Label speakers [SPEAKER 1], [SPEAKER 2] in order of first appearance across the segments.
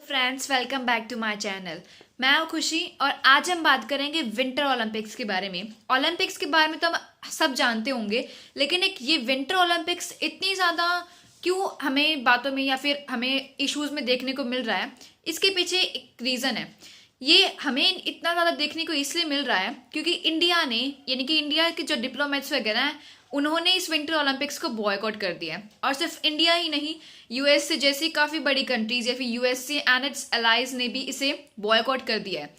[SPEAKER 1] Friends, welcome back to my channel. मैं हूं खुशी और आज हम बात करेंगे विंटर ओलंपिक्स के बारे में। ओलंपिक्स के बारे में तो हम सब जानते होंगे, लेकिन एक ये विंटर ओलंपिक्स इतनी ज़्यादा क्यों हमें बातों में या फिर हमें इश्यूज में देखने को मिल रहा है, इसके पीछे एक रीज़न है। ये हमें इतना ज़्यादा देखने को इसलिए मिल रहा है क्योंकि इंडिया ने, यानी कि इंडिया के जो डिप्लोमेट्स वगैरह हैं, उन्होंने इस विंटर ओलंपिक्स को बॉयकॉट कर दिया है। और सिर्फ इंडिया ही नहीं, यूएस से जैसी काफ़ी बड़ी कंट्रीज या फिर यूएसए एंड इट्स अलाइज ने भी इसे बॉयकॉट कर दिया है।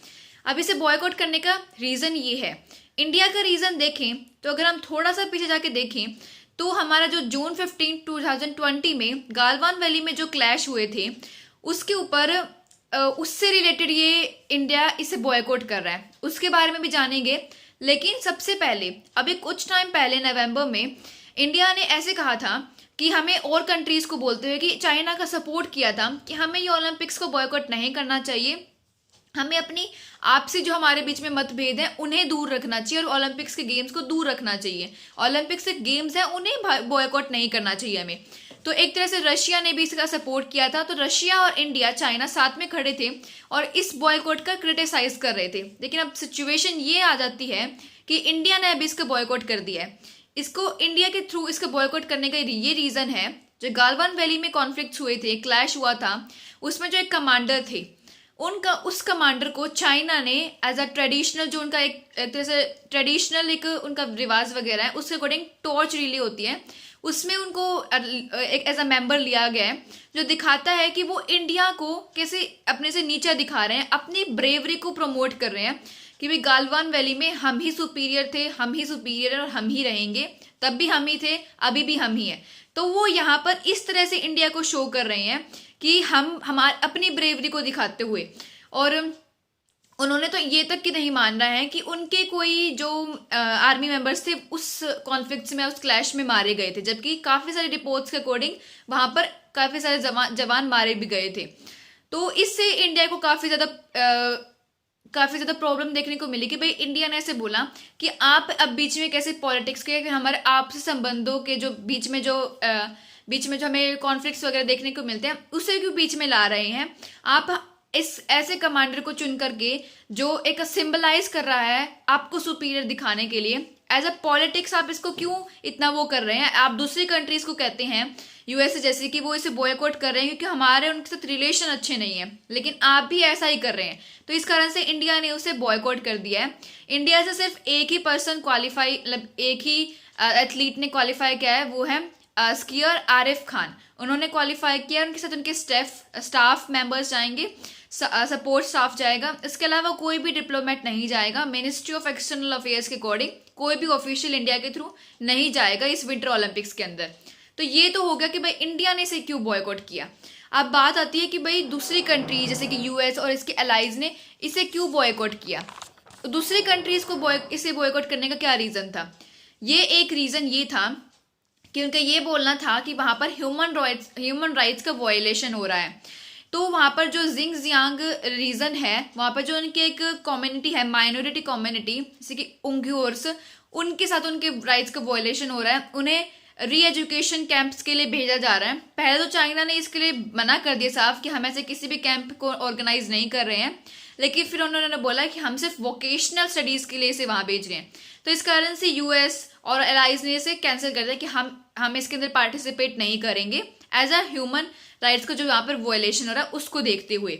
[SPEAKER 1] अब इसे बॉयकॉट करने का रीज़न ये है। इंडिया का रीज़न देखें तो अगर हम थोड़ा सा पीछे जाके देखें तो हमारा जो जून 15, 2020 में गालवान वैली में जो क्लैश हुए थे, उसके ऊपर उससे रिलेटेड ये इंडिया इसे बॉयकॉट कर रहा है। उसके बारे में भी जानेंगे। लेकिन सबसे पहले अभी कुछ टाइम पहले नवंबर में इंडिया ने ऐसे कहा था कि हमें और कंट्रीज को बोलते हुए कि चाइना का सपोर्ट किया था कि हमें ये ओलंपिक्स को बॉयकॉट नहीं करना चाहिए, हमें अपनी आपसी जो हमारे बीच में मतभेद हैं उन्हें दूर रखना चाहिए और ओलंपिक्स के गेम्स को दूर रखना चाहिए। ओलंपिक्स के गेम्स हैं उन्हें बॉयकॉट नहीं करना चाहिए हमें। तो एक तरह से रशिया ने भी इसका सपोर्ट किया था। तो रशिया और इंडिया, चाइना साथ में खड़े थे और इस बॉयकॉट का क्रिटिसाइज कर रहे थे। लेकिन अब सिचुएशन ये आ जाती है कि इंडिया ने अभी इसको बॉयकॉट कर दिया है। इसको इंडिया के थ्रू इसको बॉयकॉट करने का ये रीजन है, जो गालवान वैली में कॉन्फ्लिक्ट हुए थे, क्लैश हुआ था, उसमें जो एक कमांडर थे, उस कमांडर को चाइना ने एज अ ट्रेडिशनल, जो उनका एक तरह से ट्रेडिशनल एक उनका रिवाज वगैरह है, उसके अकॉर्डिंग टॉर्च रिली होती है, उसमें उनको एक एज अ मेंबर लिया गया है, जो दिखाता है कि वो इंडिया को कैसे अपने से नीचा दिखा रहे हैं, अपनी ब्रेवरी को प्रमोट कर रहे हैं कि भाई गालवान वैली में हम ही सुपीरियर थे, हम ही सुपीरियर और हम ही रहेंगे, तब भी हम ही थे, अभी भी हम ही हैं। तो वो यहाँ पर इस तरह से इंडिया को शो कर रहे हैं कि हम हमारे अपनी ब्रेवरी को दिखाते हुए। और उन्होंने तो ये तक कि नहीं मान रहा है कि उनके कोई जो आर्मी मेंबर्स थे उस कॉन्फ्लिक्ट में, उस क्लैश में मारे गए थे, जबकि काफ़ी सारे रिपोर्ट्स के अकॉर्डिंग वहाँ पर काफ़ी सारे जवान मारे भी गए थे। तो इससे इंडिया को काफ़ी ज़्यादा प्रॉब्लम देखने को मिली कि भाई इंडिया ने ऐसे बोला कि आप अब बीच में कैसे पॉलिटिक्स के, हमारे आपसी संबंधों के जो बीच में जो हमें कॉन्फ्लिक्ट्स वगैरह देखने को मिलते हैं, उसे क्यों बीच में ला रहे हैं आप इस ऐसे कमांडर को चुन करके, जो एक सिंबलाइज कर रहा है आपको सुपीरियर दिखाने के लिए एज अ पॉलिटिक्स। आप इसको क्यों इतना वो कर रहे हैं? आप दूसरी कंट्रीज को कहते हैं, यूएसए जैसे, कि वो इसे बॉयकॉट कर रहे हैं क्योंकि हमारे उनके साथ रिलेशन अच्छे नहीं है, लेकिन आप भी ऐसा ही कर रहे हैं। तो इस कारण से इंडिया ने उसे बॉयकॉट कर दिया है। इंडिया से सिर्फ एक ही पर्सन क्वालिफाई, मतलब एक ही एथलीट ने क्वालिफाई किया है, वो है स्कीयर आरिफ खान। उन्होंने क्वालिफाई किया, उनके साथ उनके स्टाफ मेंबर्स जाएंगे, सपोर्ट स्टाफ जाएगा। इसके अलावा कोई भी डिप्लोमेट नहीं जाएगा। मिनिस्ट्री ऑफ एक्सटर्नल अफेयर्स के अकॉर्डिंग कोई भी ऑफिशियल इंडिया के थ्रू नहीं जाएगा इस विंटर ओलंपिक्स के अंदर। तो ये तो हो गया कि भाई इंडिया ने इसे क्यों बॉयकॉट किया। अब बात आती है कि भाई दूसरी कंट्री जैसे कि यूएस और इसके अलाइज ने इसे क्यों बॉयकॉट किया। तो दूसरी कंट्रीज को इसे बॉयकॉट करने का क्या रीजन था? ये एक रीजन ये था कि उनका ये बोलना था कि वहां पर ह्यूमन राइट्स का वायलेशन हो रहा है। तो वहां पर जो जिंगजियांग रीजन है, वहां पर जो उनकी एक कम्युनिटी है, माइनॉरिटी कम्युनिटी, जैसे कि उंग्योर्स, उनके साथ उनके राइट्स का वायलेशन हो रहा है। उन्हें री एजुकेशन कैंप्स के लिए भेजा जा रहा है। पहले तो चाइना ने इसके लिए मना कर दिया साफ कि हम ऐसे किसी भी कैंप को ऑर्गेनाइज नहीं कर रहे हैं, लेकिन फिर उन्होंने बोला कि हम सिर्फ वोकेशनल स्टडीज के लिए इसे वहां भेज रहे हैं। तो इस कारण से यूएस और एलाइज ने इसे कैंसिल कर दिया कि हम इसके अंदर पार्टिसिपेट नहीं करेंगे एज अ ह्यूमन राइट्स का जो यहाँ पर वायलेशन हो रहा है उसको देखते हुए।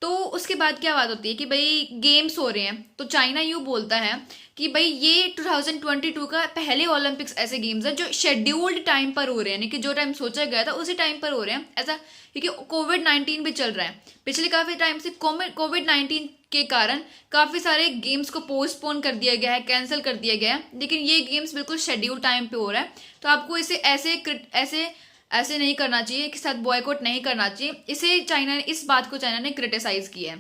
[SPEAKER 1] तो उसके बाद क्या बात होती है कि भाई गेम्स हो रहे हैं, तो चाइना यूँ बोलता है कि भाई ये 2022 का पहले ओलंपिक्स ऐसे गेम्स हैं जो शेड्यूल्ड टाइम पर हो रहे हैं, यानी कि जो टाइम सोचा गया था उसी टाइम पर हो रहे हैं। ऐसा क्योंकि कोविड-19 भी चल रहा है, पिछले काफ़ी टाइम से कोविड-19 के कारण काफ़ी सारे गेम्स को पोस्टपोन कर दिया गया है, कैंसिल कर दिया गया है, लेकिन ये गेम्स बिल्कुल शेड्यूल टाइम पे हो रहा है। तो आपको इसे ऐसे नहीं करना चाहिए, कि साथ बॉयकॉट नहीं करना चाहिए। इस बात को चाइना ने क्रिटिसाइज किया है।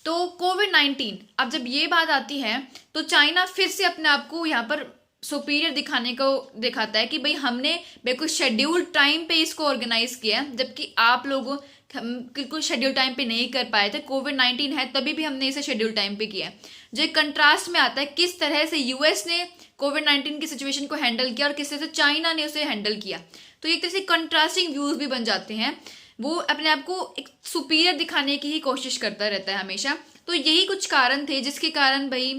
[SPEAKER 1] तो कोविड-19, अब जब ये बात आती है तो चाइना फिर से अपने आप को यहाँ पर सुपीरियर दिखाने को दिखाता है कि भाई हमने बिल्कुल शेड्यूल टाइम पे इसको ऑर्गेनाइज किया है, जबकि आप लोगों बिल्कुल शेड्यूल टाइम पे नहीं कर पाए थे। कोविड-19 है तभी भी हमने इसे शेड्यूल टाइम पे किया है। जो एक कंट्रास्ट में आता है किस तरह से यूएस ने कोविड-19 की सिचुएशन को हैंडल किया और किस तरह से चाइना ने उसे हैंडल किया। तो एक तरह से कंट्रास्टिंग व्यूज भी बन जाते हैं। वो अपने आप को एक सुपीरियर दिखाने की ही कोशिश करता रहता है हमेशा। तो यही कुछ कारण थे जिसके कारण भाई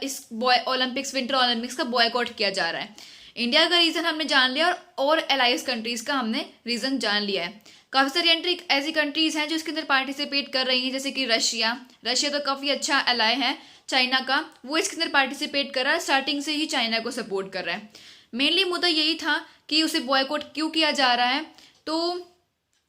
[SPEAKER 1] इस ओलंपिक्स, विंटर ओलंपिक्स का बॉयकॉट किया जा रहा है। इंडिया का रीजन हमने जान लिया और एलाइज कंट्रीज का हमने रीजन जान लिया है। काफी सारी ऐसी कंट्रीज हैं जो इसके अंदर पार्टिसिपेट कर रही हैं, जैसे कि रशिया तो काफी अच्छा एलाय है चाइना का, वो इसके अंदर पार्टिसिपेट कर रहा है, स्टार्टिंग से ही चाइना को सपोर्ट कर रहा है। मेनली मुद्दा यही था कि उसे बॉयकॉट क्यों किया जा रहा है, तो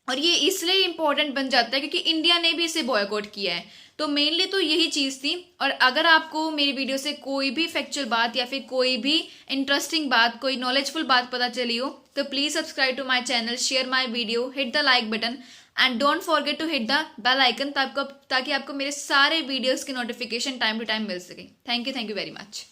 [SPEAKER 1] और ये इसलिए इम्पोर्टेंट बन जाता है क्योंकि इंडिया ने भी इसे बॉयकॉट किया है। तो मेनली तो यही चीज़ थी। और अगर आपको मेरी वीडियो से कोई भी फैक्चुअल बात या फिर कोई भी इंटरेस्टिंग बात, कोई नॉलेजफुल बात पता चली हो, तो please subscribe to my channel, share my video, hit the like button and don't forget to hit the bell icon ताकि आपको मेरे सारे वीडियोज़ की नोटिफिकेशन टाइम टू टाइम मिल सके। Thank you very much.